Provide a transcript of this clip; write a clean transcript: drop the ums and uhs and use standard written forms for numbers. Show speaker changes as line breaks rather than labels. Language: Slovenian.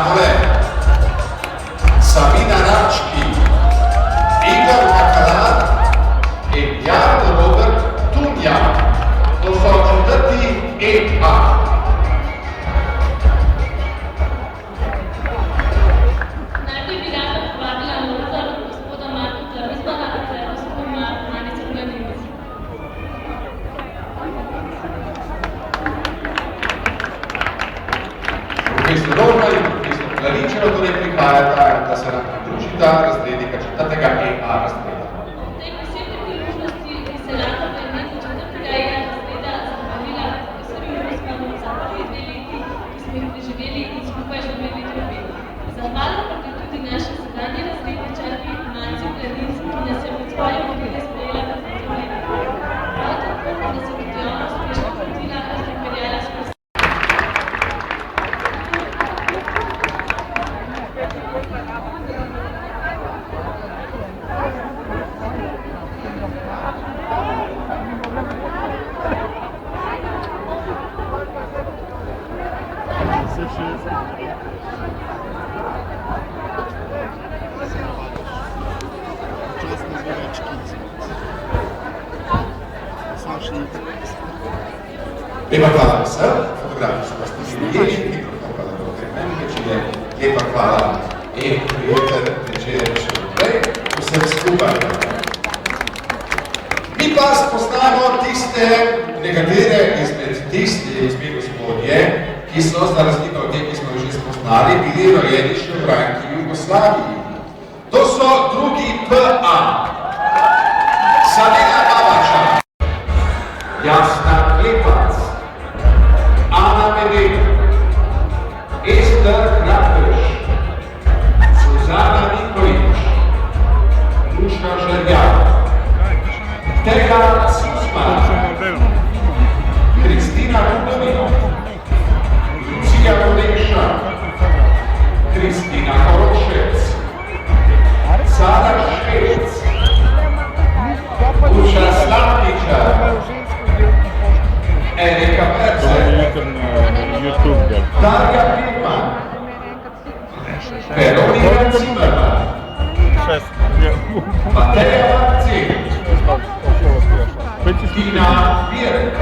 Mole, Sabina Rački, Igor Makalar in Jan Robert Tunja. To so četrti EA.
Najprej bi rada povabila notar gospoda Marka Rizmana, ki je gospod Manice Planic.
Profesor Dorma in profesor Klaričev torej prihajata, da se nam pridružita razrednika četrtega EA razreda.
Ob tej posebni priložnosti bi se rada v imenu četrtega EA razreda zahvalila profesorju Rizmanu za prvi 2 leti, ki smo jih preživeli in skupaj živeli drugi. Zahvalna pa je tudi naši sedanji razredničarki Manici Planic, ki nas je med svoje modele sprejela v Sloveniji. Prav tako pa nas je tudi ona uspešno vodila in pripeljala skozi.
Lepa hvala vsem, fotografi so vas tudi mikrofon hvala v če je lepa hvala in prijeten večer še naprej, vsem skupaj. Mi pa spoznamo tiste, nekatere izmed gospodje, ki so za razliko od teh, ki smo že spoznali, bili rojeni še v ranki Jugoslaviji. To so drugi PA. Sabina Babača, Jasna Klepac, Ana Medek, Ester Krapeš, Suzana Nikolič, Duška Žerjak, Tega Susman, Kristina Rudovina, Lucija Kodeša, Kristina Horošec, Sara Švec, Uša Slavniča, Erika Perce, Darja Pirman, Veronika Cimerman, Mateja Marcin, Tina Birk,